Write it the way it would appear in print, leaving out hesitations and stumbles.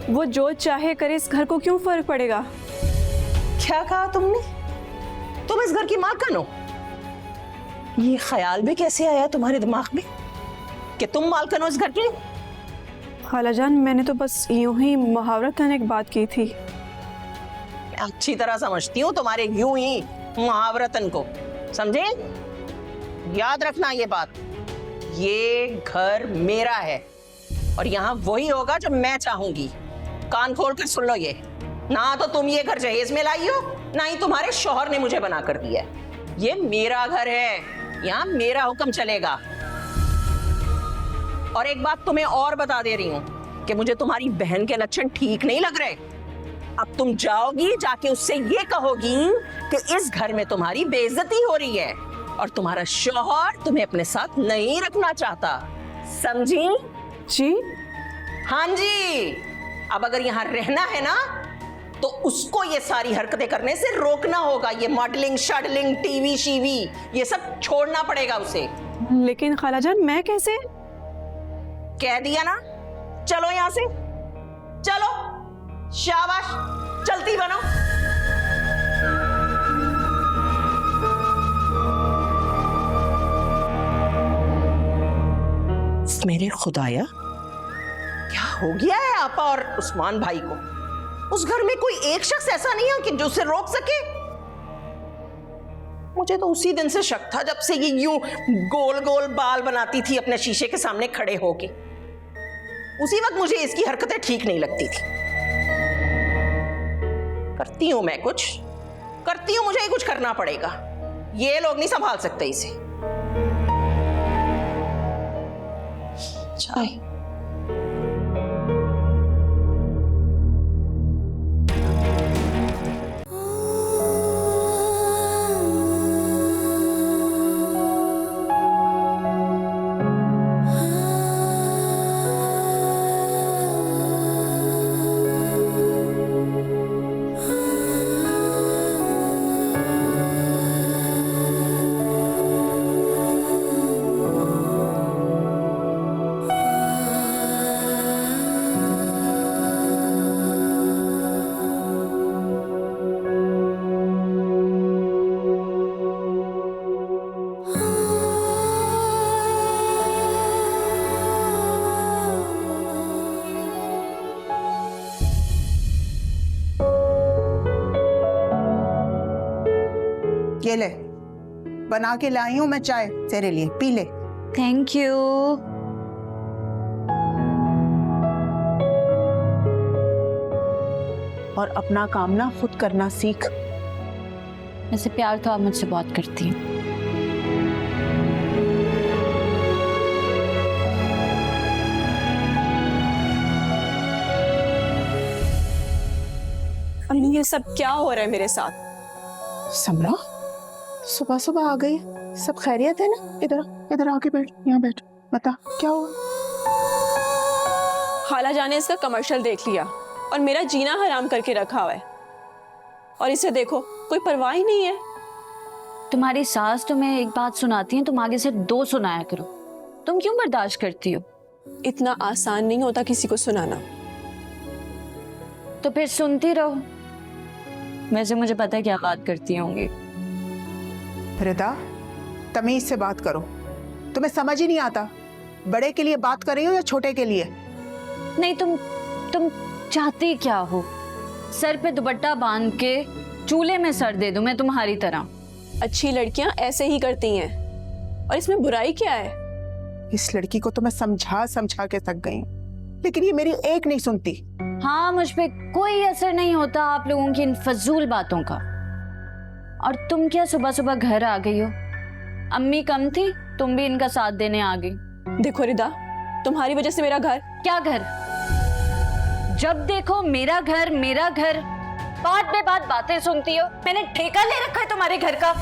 वो जो चाहे करे, इस घर को क्यों फर्क पड़ेगा? क्या कहा तुमने? तुम इस घर की मालकिन हो? ये ख्याल भी कैसे आया तुम्हारे दिमाग में कि तुम मालकिन हो इस घर की? खालाजान, मैंने तो बस यूं ही मुहावरतन एक बात की थी। अच्छी तरह समझती हूँ तुम्हारे यूं ही मुहावरतन को, समझे? याद रखना ये बात, ये घर मेरा है और यहाँ वही होगा जो मैं चाहूंगी। कान खोल कर सुन लो, ये ना तो तुम ये घर जहेज में लाई हो, ना ही तुम्हारे शौहर ने मुझे बना कर दिया है। ये मेरा घर है, यहाँ मेरा हुक्म चलेगा। और एक बात तुम्हें और बता दे रही हूँ कि मुझे तुम्हारी बहन के लक्षण ठीक नहीं लग रहे। अब तुम जाओगी, जाके उससे ये कहोगी कि इस घर में तुम्हारी बेइज्जती हो रही है और तुम्हारा शौहर तुम्हें अपने साथ नहीं रखना चाहता, समझी? जी? हाँ जी। अब अगर यहाँ रहना है ना तो उसको ये सारी हरकतें करने से रोकना होगा। ये मॉडलिंग शॉडलिंग टीवी शीवी ये सब छोड़ना पड़ेगा उसे। लेकिन खालाजान, मैं कैसे? कह दिया ना, चलो यहां से चलो। शाबाश, चलती बनो। मेरे खुदाया, क्या हो गया है आपा और उस्मान भाई को? उस घर में कोई एक शख्स ऐसा नहीं है कि जो उसे रोक सके। मुझे तो उसी दिन से शक था जब से ये यूं गोल गोल बाल बनाती थी अपने शीशे के सामने खड़े होके। उसी वक्त मुझे इसकी हरकतें ठीक नहीं लगती थी। करती हूं मैं कुछ, करती हूं, मुझे ही कुछ करना पड़ेगा। ये लोग नहीं संभाल सकते इसे। चाय ये ले, बना के लाई हूं मैं चाय तेरे लिए, पी ले। Thank you. और अपना काम ना खुद करना सीख। वैसे प्यार तो आप मुझसे बहुत करती हैं। अम्मी, ये सब क्या हो रहा है मेरे साथ? समरा, सुबह सुबह आ गई, सब खैरियत है ना? इधर इधर आके बैठ, यहाँ बैठ, बता क्या हुआ? खालाजान ने इसका कमर्शियल देख लिया और मेरा जीना हराम करके रखा हुआ है। और इसे देखो, कोई परवाह ही नहीं है। तुम्हारी सास तुम्हें एक बात सुनाती है, तुम आगे से 2 सुनाया करो। तुम क्यों बर्दाश्त करती हो? इतना आसान नहीं होता किसी को सुनाना। तो फिर सुनती रहो। वैसे मुझे पता है क्या बात करती होंगी। रिदा, तमीज से बात करो, तुम्हें समझ ही नहीं आता। बड़े के लिए बात कर रही हो या छोटे के लिए? नहीं, तुम चाहती क्या हो? सर पे दुपट्टा बांध के चूल्हे में सर दे दूं मैं तुम्हारी तरह? अच्छी लड़कियां ऐसे ही करती हैं और इसमें बुराई क्या है? इस लड़की को तो मैं समझा समझा के थक गई हूं, लेकिन ये मेरी एक नहीं सुनती। हाँ, मुझ पे कोई असर नहीं होता आप लोगों की इन फजूल बातों का। और तुम क्या सुबह सुबह घर आ गई हो? अम्मी कम थी, तुम भी इनका साथ देने आ गई। देखो रिदा, तुम्हारी वजह से मेरा घर। क्या घर? जब देखो मेरा घर मेरा घर, बात पे बात बातें सुनती हो। मैंने ठेका ले रखा है तुम्हारे घर का।